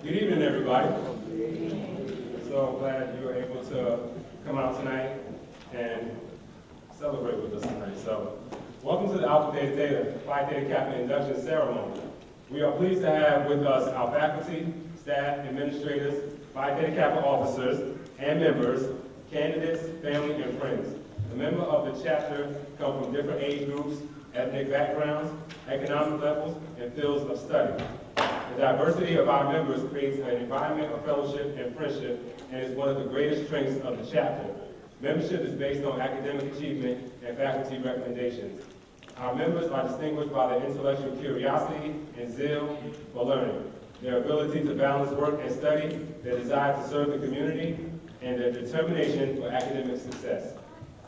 Good evening, everybody. So glad you were able to come out tonight and celebrate with us tonight. So, welcome to the Alpha Theta Theta, Phi Theta Kappa Induction Ceremony. We are pleased to have with us our faculty, staff, administrators, Phi Theta Kappa officers, and members, candidates, family, and friends. The members of the chapter come from different age groups, ethnic backgrounds, economic levels, and fields of study. The diversity of our members creates an environment of fellowship and friendship and is one of the greatest strengths of the chapter. Membership is based on academic achievement and faculty recommendations. Our members are distinguished by their intellectual curiosity and zeal for learning, their ability to balance work and study, their desire to serve the community, and their determination for academic success.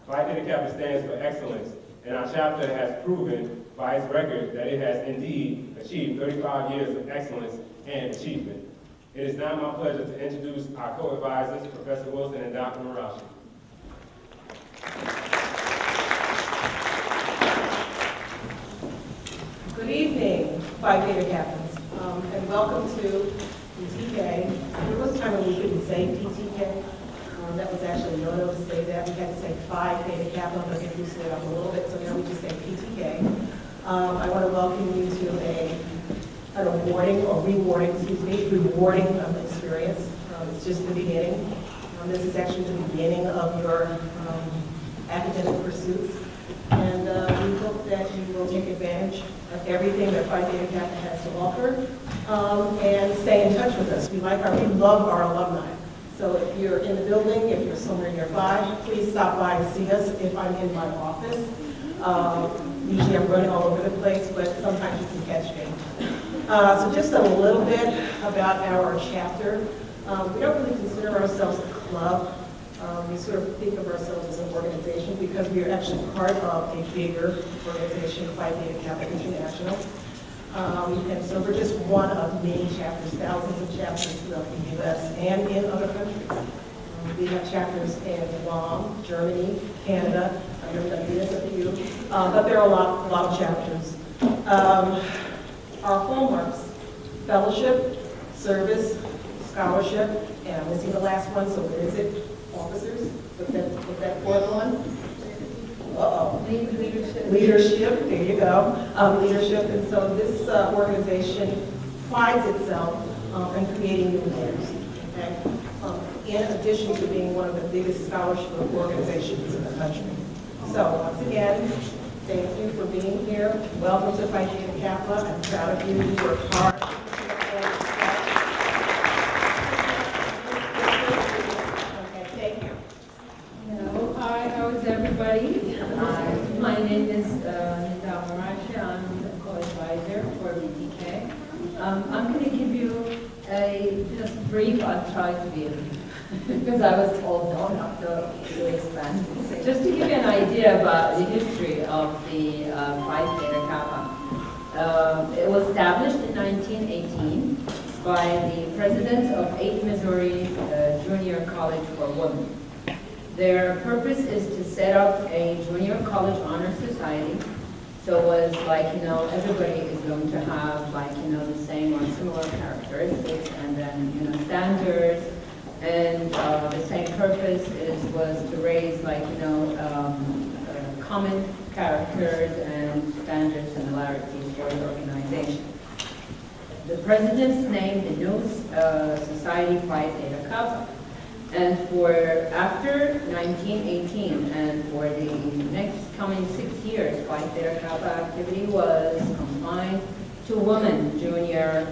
Phi Theta Kappa stands for excellence, and our chapter has proven by its record that it has indeed achieved 35 years of excellence and achievement. It is now my pleasure to introduce our co-advisors, Professor Wilson and Dr. Marashi. Good evening, Phi Theta Kappas, and welcome to PTK. There was a time when we couldn't say PTK. That was actually no to say that. We had to say Phi Theta Kappa, but it loosened it up a little bit, so now we just say PTK. I want to welcome you to an rewarding experience. It's just the beginning. This is actually the beginning of your academic pursuits. And we hope that you will take advantage of everything that Phi Theta Kappa has to offer and stay in touch with us. We love our alumni. So if you're in the building, if you're somewhere nearby, please stop by and see us if I'm in my office. Usually I'm running all over the place, but sometimes you can catch me. So just a little bit about our chapter. We don't really consider ourselves a club. We sort of think of ourselves as an organization because we are actually part of a bigger organization, Phi Theta Kappa International. And so we're just one of many chapters, thousands of chapters throughout the U.S. and in other countries. We have chapters in Guam, Germany, Canada. I know that is a few, but there are a lot of chapters. Our hallmarks: fellowship, service, scholarship, and I'm missing the last one. So what is it? Officers. What's that fourth one? Leadership, there you go. Leadership, and so this organization prides itself in creating new leaders, okay? In addition to being one of the biggest scholarship organizations in the country. So once again, thank you for being here. Welcome to Phi Theta Kappa. I'm proud of you. You worked hard. Okay, thank you. Hello, hi, how is everybody? My name is Nita Marashi. I'm the co-advisor for PTK. I'm going to give you a just brief. I'll try to be because I was told no, not to expand. Just to give you an idea about the history of the Phi Theta Kappa. It was established in 1918 by the presidents of 8 Missouri Junior College for Women. Their purpose is to set up a junior college honor society. So it was like, everybody is going to have like, the same or similar characteristics and then, standards. And the same purpose was to raise like, common characters and standard similarities for the organization. The presidents named the new society Phi Theta Kappa. And for after 1918 and for the next coming 6 years, Phi Theta Kappa activity was confined to women junior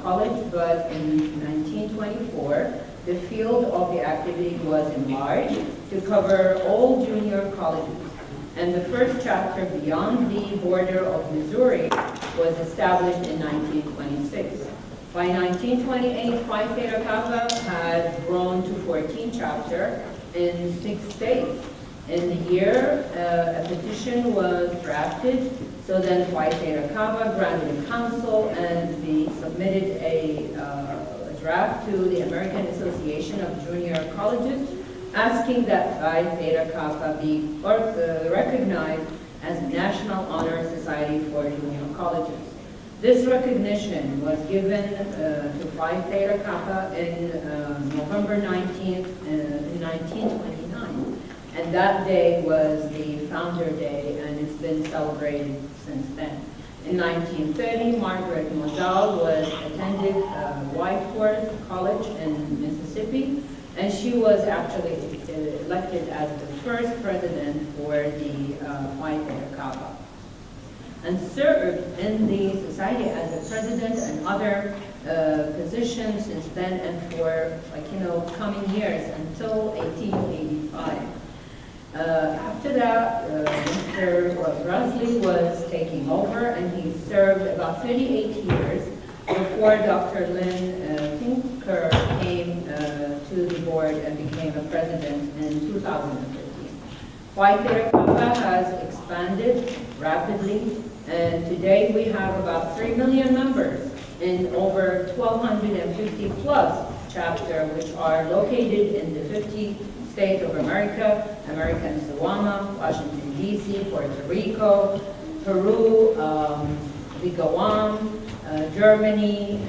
college, but in 1924, the field of the activity was enlarged to cover all junior colleges. And the first chapter beyond the border of Missouri was established in 1926. By 1928, Phi Theta Kappa had grown to 14 chapters in 6 states. In the year, a petition was drafted, so then Phi Theta Kappa granted a council and we submitted a draft to the American Association of Junior Colleges, asking that Phi Theta Kappa be recognized as a National Honor Society for Junior Colleges. This recognition was given to Phi Theta Kappa in November 19th, in 1929. And that day was the Founder Day, and it's been celebrated since then. In 1930, Margaret Moselle attended Whiteworth College in Mississippi, and she was actually elected as the first president for the Phi Theta Kappa, and served in the society as a president and other positions since then and for coming years until 1885. After that, Mr. Brosley was taking over, and he served about 38 years before Dr. Lynn Tinker came to the board and became a president in 2015. Phi Theta Kappa has expanded rapidly, and today we have about 3 million members in over 1,250 plus chapters, which are located in the 50 states of America, American Samoa, Washington, D.C., Puerto Rico, Peru, the Guam, Germany,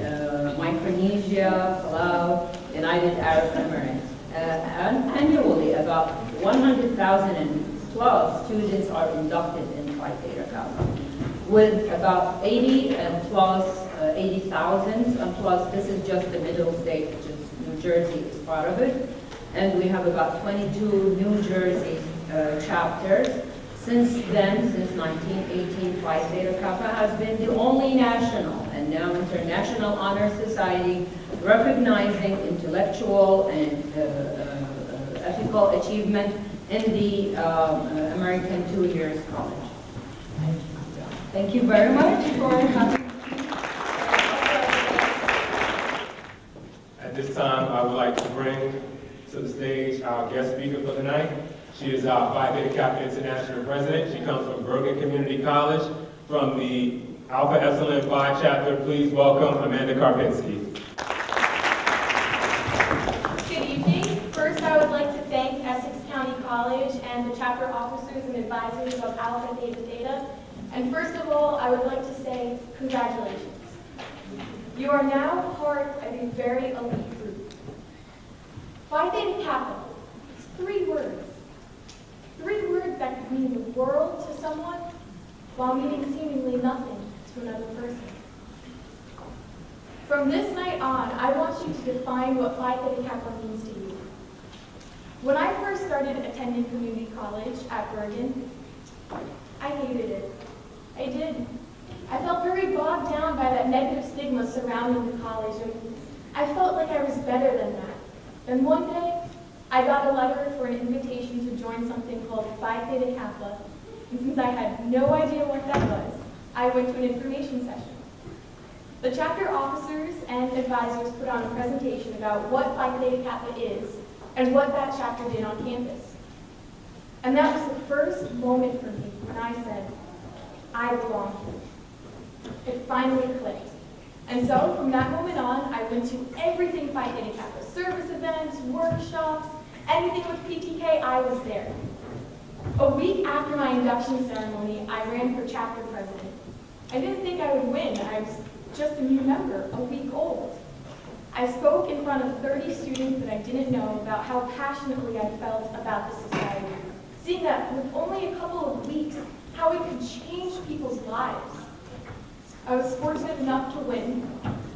Micronesia, Palau, United Arab Emirates. Annually, about 100,000+ students are inducted in Phi Theta Kappa, with about 80,000 and plus, this is just the middle state, which is New Jersey is part of it. And we have about 22 New Jersey chapters. Since then, since 1918, Phi Theta Kappa has been the only national and now international honor society recognizing intellectual and ethical achievement in the American 2 years college. Thank you very much for having me. At this time, I would like to bring to the stage our guest speaker for the night. She is our Phi Theta Kappa International President. She comes from Bergen Community College from the Alpha Epsilon Phi chapter. Please welcome Amanda Karpinski. Good evening. First, I would like to thank Essex County College and the chapter officers and advisors of Alpha Theta Theta. And first of all, I would like to say congratulations. You are now part of a very elite group. Phi Theta Kappa, it's 3 words. 3 words that could mean the world to someone while meaning seemingly nothing to another person. From this night on, I want you to define what Phi Theta Kappa means to you. When I first started attending community college at Bergen, I hated it. I did. I felt very bogged down by that negative stigma surrounding the college, and I felt like I was better than that. Then one day, I got a letter for an invitation to join something called Phi Theta Kappa, and since I had no idea what that was, I went to an information session. The chapter officers and advisors put on a presentation about what Phi Theta Kappa is and what that chapter did on campus. And that was the first moment for me when I said, I belong here. It finally clicked. And so from that moment on, I went to everything Phi Theta Kappa, service events, workshops, anything with PTK, I was there. A week after my induction ceremony, I ran for chapter president. I didn't think I would win. I was just a new member, a week old. I spoke in front of 30 students that I didn't know about how passionately I felt about the society, seeing that with only a couple of weeks, how it could change people's lives. I was fortunate enough to win,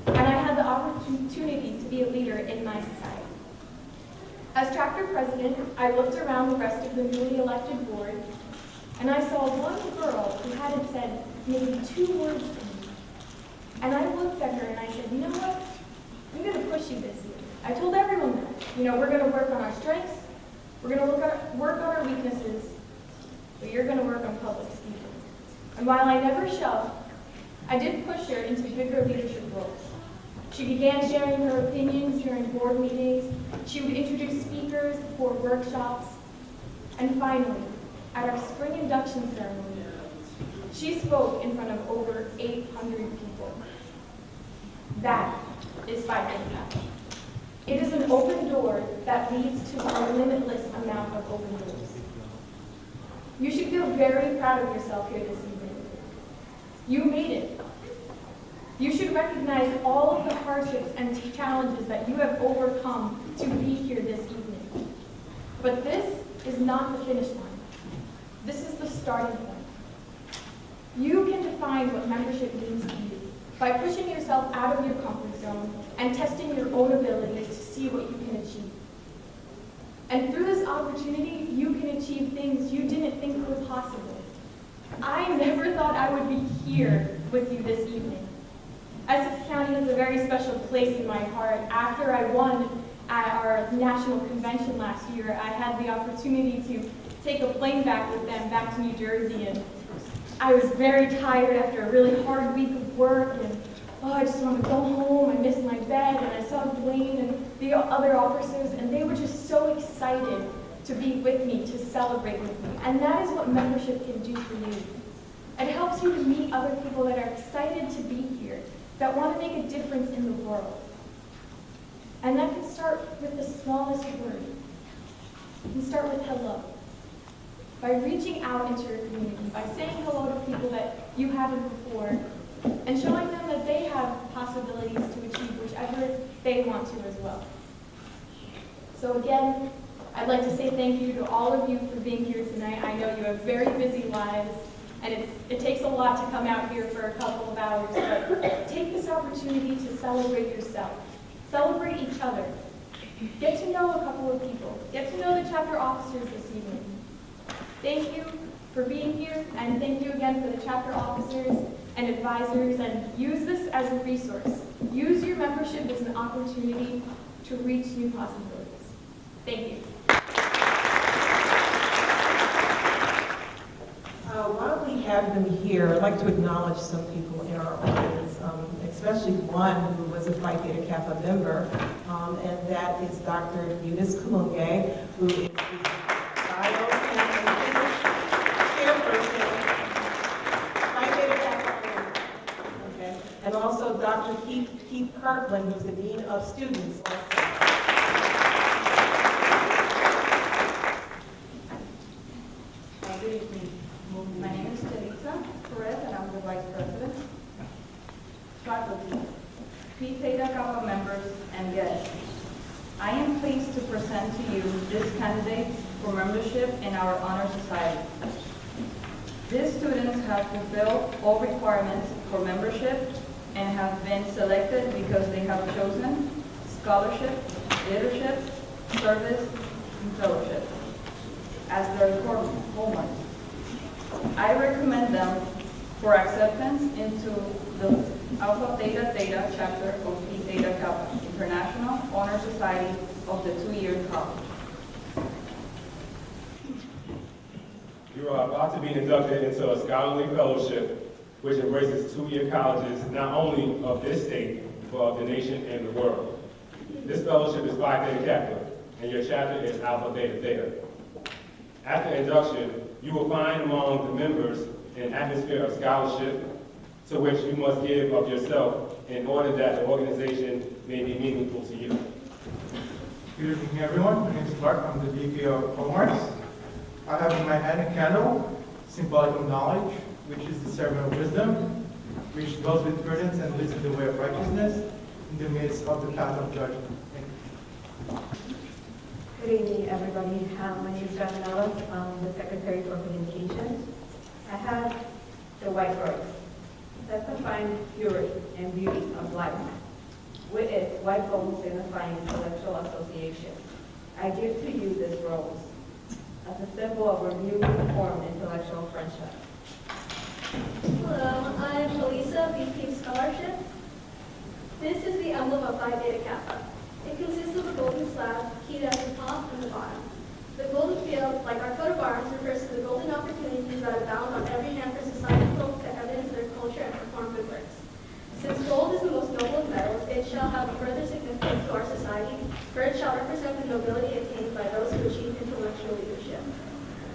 and I had the opportunity to be a leader in my society. As chapter president, I looked around the rest of the newly elected board, and I saw one girl who hadn't said maybe 2 words to me. And I looked at her and I said, you know what? I'm going to push you this year. I told everyone that. We're going to work on our strengths, we're going to work on our weaknesses, but you're going to work on public speaking. And while I never shoved, I did push her into bigger leadership roles. She began sharing her opinions during board meetings. She would introduce speakers for workshops. And finally, at our spring induction ceremony, she spoke in front of over 800 people. That is Phi Theta Kappa. It is an open door that leads to a limitless amount of open doors. You should feel very proud of yourself here this evening. You made it. You should recognize all of the hardships and challenges that you have overcome to be here this evening. But this is not the finish line. This is the starting point. You can define what membership means to you by pushing yourself out of your comfort zone and testing your own abilities to see what you can achieve. And through this opportunity, you can achieve things you didn't think were possible. I never thought I would be here with you this evening. Essex County has a very special place in my heart. After I won at our national convention last year, I had the opportunity to take a plane back with them back to New Jersey, and I was very tired after a really hard week of work, and I just wanted to go home. I missed my bed, and I saw Dwayne and the other officers, and they were just so excited to be with me, to celebrate with me. And that is what membership can do for you. It helps you to meet other people that are excited to be here, that want to make a difference in the world. And that can start with the smallest word. You can start with hello. By reaching out into your community, by saying hello to people that you haven't before, and showing them that they have possibilities to achieve whichever they want to as well. So again, I'd like to say thank you to all of you for being here tonight. I know you have very busy lives, and it takes a lot to come out here for a couple of hours, but take this opportunity to celebrate yourself. Celebrate each other. Get to know a couple of people. Get to know the chapter officers this evening. Thank you for being here, and thank you again for the chapter officers and advisors, and use this as a resource. Use your membership as an opportunity to reach new possibilities. Thank you. While we have them here, I'd like to acknowledge some people in our audience, especially one who was a Phi Theta Kappa member, and that is Dr. Eunice Kalunge, who is the bio and physics chairperson, Phi Theta Kappa. Okay. And also Dr. Keith Kirkland, who's the Dean of Students also. Good evening. My name is Theta, and I'm the Vice President. Faculty, Phi Theta Kappa members, and guests, I am pleased to present to you this candidate for membership in our honor society. These students have fulfilled all requirements for membership and have been selected because they have chosen scholarship, leadership, service, and fellowship as their core homework. I recommend them for acceptance into the Alpha Theta Theta chapter of Phi Theta Kappa, International Honor Society of the 2-year college. You are about to be inducted into a scholarly fellowship which embraces 2-year colleges not only of this state, but of the nation and the world. This fellowship is Phi Theta Kappa, and your chapter is Alpha Theta Theta. After induction, you will find among the members an atmosphere of scholarship to which you must give of yourself in order that the organization may be meaningful to you. Good evening, everyone. My name is Clark. I'm the VP of Hallmarks. I have in my hand a candle, symbolic of knowledge, which is the servant of wisdom, which dwells with prudence and leads in the way of righteousness in the midst of the path of judgment. Thank you. Good evening, everybody. My name is Gavinella. I'm the Secretary for Communications. I have the white rose, testifying purity and beauty of life, with its white gold signifying intellectual association. I give to you this rose as a symbol of a newly formed intellectual friendship. Hello, I'm Elisa, VP Scholarship. This is the emblem of Phi Theta Kappa. It consists of a golden slab, keyed at the top and the bottom. The golden field, like our coat of arms, refers to the golden opportunities that abound on every hand for society folk to evidence their culture and perform good works. Since gold is the most noble of metals, it shall have a further significance to our society, for it shall represent the nobility attained by those who achieve intellectual leadership.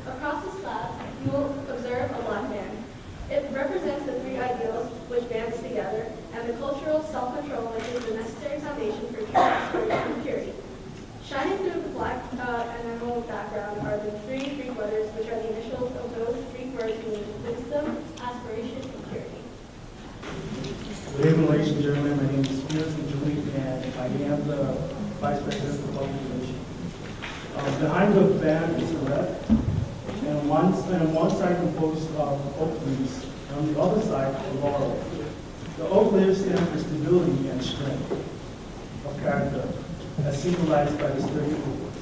Across the slab, you will observe a black band. It represents the 3 ideals which band us together, and the cultural self-control which is the necessary foundation for true aspiration and purity. Shining through the black enamel background are the 3 Greek letters, which are the initials of those Greek words meaning wisdom, aspiration, and purity. Good evening, gentlemen, my name is Felix Julie, and I am the Vice President for Public Relations. Behind the band is a red, and on one side composed of oak leaves, and on the other side, a laurel. The oak leaves stand for stability and strength of character, as symbolized by the sturdy oak.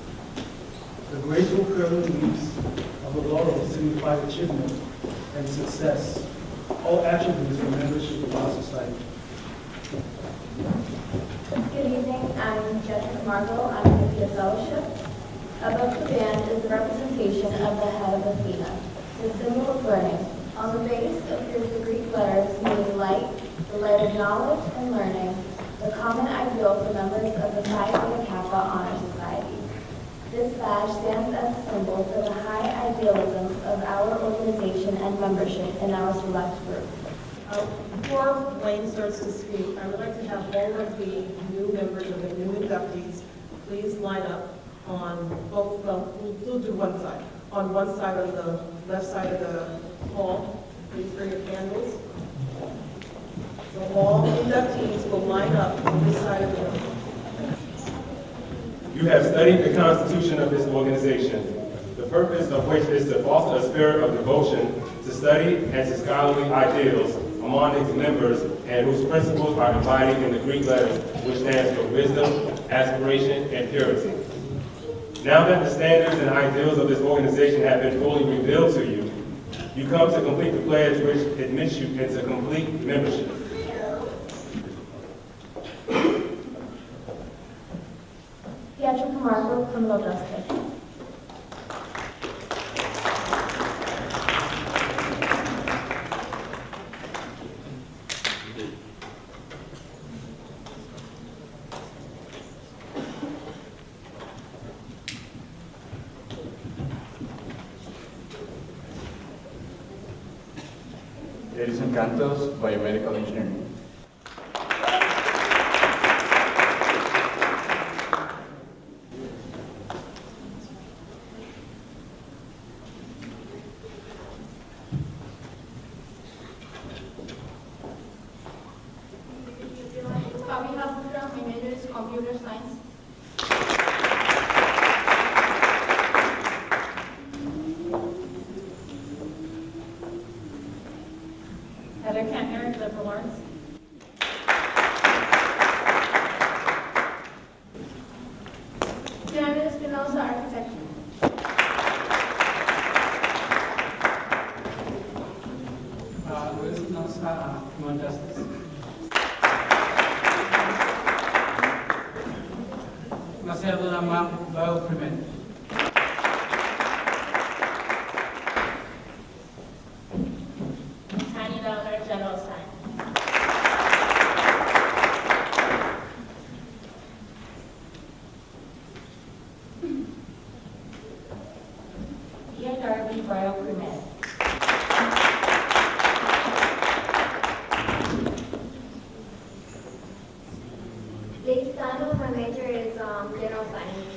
The graceful curling leaves of the laurel signify achievement and success, all attributes for membership of our society. Good evening, I'm Jessica Margot, I'm in the Theta Fellowship. Above the band is the representation of the head of the Theta, the symbol of learning. On the base appears the Greek letters meaning light, the light of knowledge and learning, the common ideal for members of the Phi Theta Kappa Honor Society. This badge stands as a symbol for the high idealism of our organization and membership in our select group. Before Wayne starts to speak, I would like to have all of the new members of the new inductees please line up on both, well, we'll do one side. On one side of the left side of the hall, please bring your candles. So all inductees will line up on this side of the room. You have studied the constitution of this organization, the purpose of which is to foster a spirit of devotion to study and to scholarly ideals among its members, and whose principles are embodied in the Greek letters, which stands for wisdom, aspiration, and purity. Now that the standards and ideals of this organization have been fully revealed to you, you come to complete the pledge which admits you into complete membership. Pietro Camargo, Criminal Justice. Edison Cantos, Biomedical Engineering. Fabi Habutra, my major is computer science. Heather Kentner, liberal arts. Diana Espinosa, architecture. Luis Espinosa, Criminal Justice. Marcelo Lamar, Bioprevent. Tiny Downer, General Science. Ian Darby, Bioprevent. Liz Dano, my major is general science.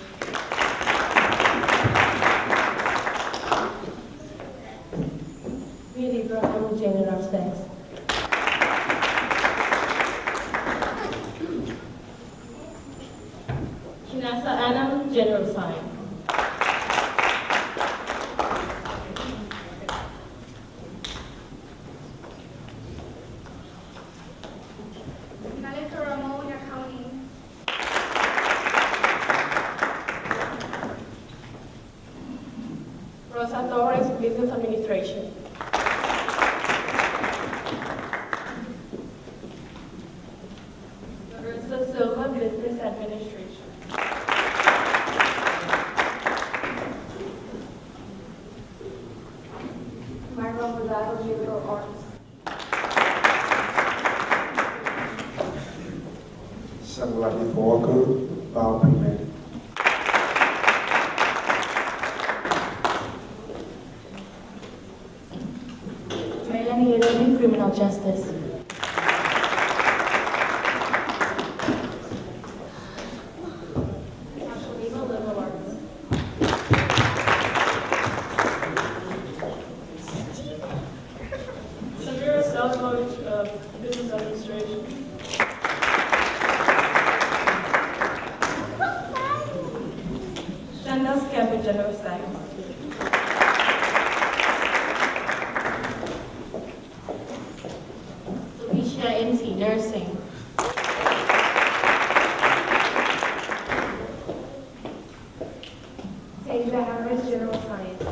Really, I'm Jane Aspects. Shinasa Anam, General Science. Naleta Ramon, accounting. Rosa Torres, Business Administration. Larissa Silva, Business Administration. Myra Rosado, Liberal Arts. Samuel Walker, Bioprevent. Melanie Irving, Criminal Justice. Sasha Lima, Liberal Arts. Samira Salvage, Business Administration. General Science. Alicia NC, Nursing. Sandra Harris, General Science.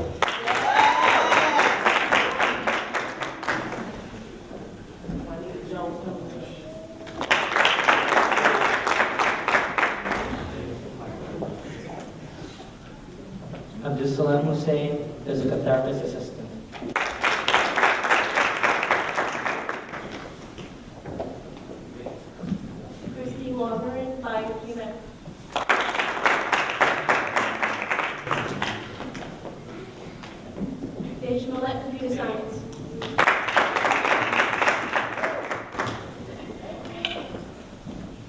Abdulsalam Hussein, Physical Therapist Assistant. Christy Warburton, Biochemist. Paige Millett, Computer Science.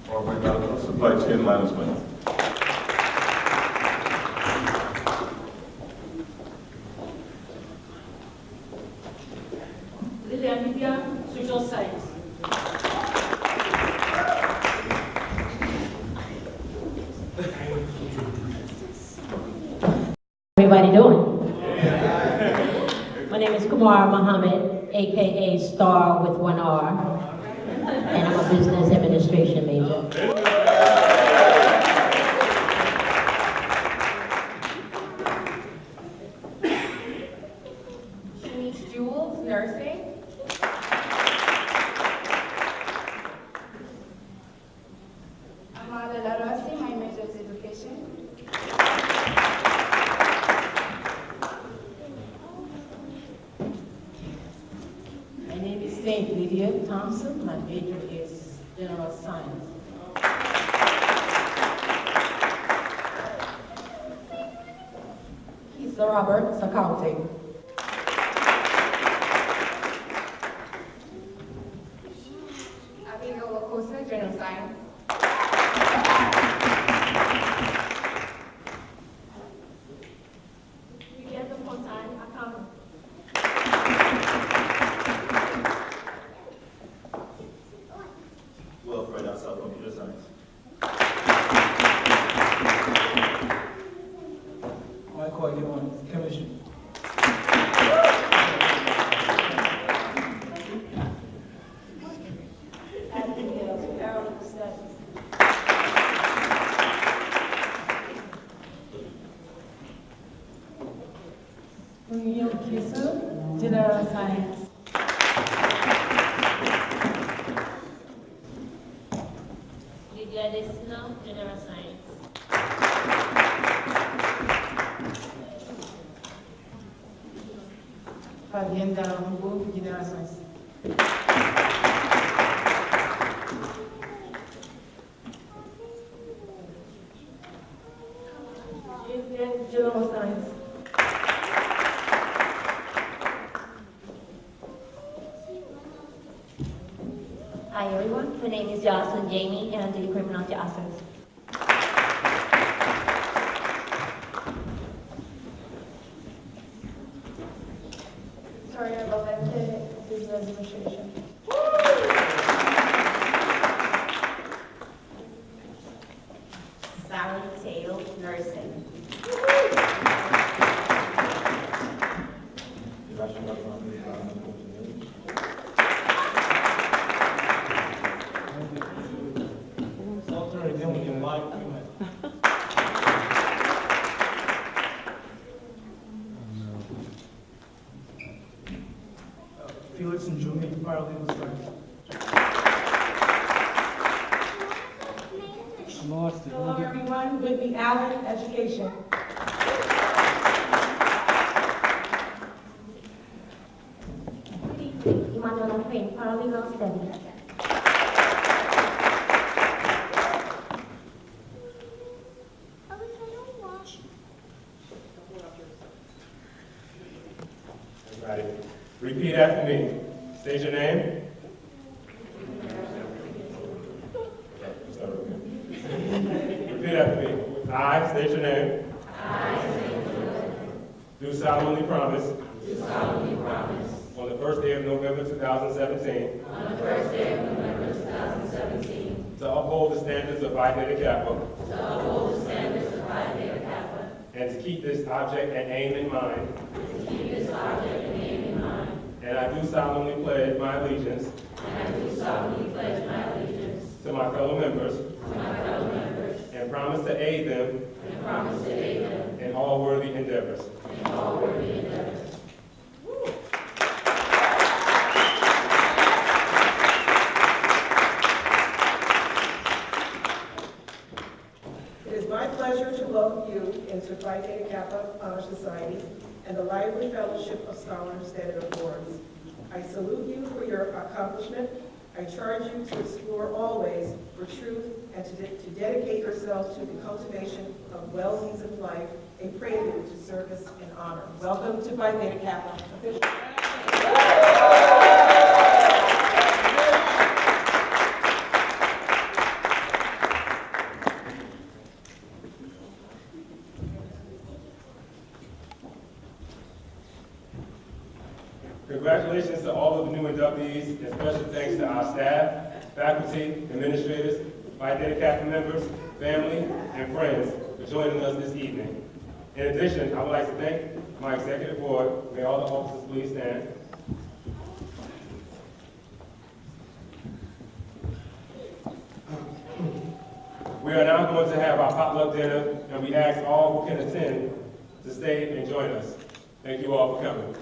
Robert Gallagher, Supply Chain Management. Lilian Vivian, Social Science. Everybody doing? My name is Kumar Muhammad, aka Star with one R, and I'm a business administration major. Shanice Jules, Nursing. Amada Larossi, my major is Education. My name is Saint Lydia Thompson. My major is General Science. Lisa Roberts, accounting. Abigail Lacosa, General Science. Miguel Fontaine, Accounting. Wilfred Assel, Computer Science. Michael Aguilar, Chemistry. Abigail, Parallel Studies. Muriel Kisu, General Science. Lydia Desina, General Science. Fabienne Dalambo, General Science. General Science. Hi everyone, my name is Jocelyn Jamie and I'm the Criminal Justice. Sorry about that, business administration. Sally Tail, Nursing. Salter again with your live equipment. Felix and Julie, Paralegal Science. I'm lost. Hello everyone, Whitney Allen, Education. Good evening, Emmanuel Crane, Paralegal Studies. Everybody, repeat after me. State your name. Repeat after me. I state your name. Do solemnly promise. On the first day of November 2017. To uphold the standards of Phi Theta Kappa. and to keep this object and aim in mind. And I do solemnly pledge my allegiance. To my fellow members. And promise to aid them. In all worthy endeavors. It is my pleasure to welcome you into Phi Theta Kappa Honor Society and the Lively Fellowship of Scholars that it affords. I salute you for your accomplishment. I charge you to explore always for truth and to dedicate yourselves to the cultivation of well-means of life, a prelude to service and honor. Welcome to Phi Theta Kappa. Congratulations to all of the new inductees, and special thanks to our staff, faculty, administrators, Phi Theta Kappa members, family, and friends for joining us this evening. In addition, I would like to thank my executive board. May all the officers please stand. We are now going to have our potluck dinner, and we ask all who can attend to stay and join us. Thank you all for coming.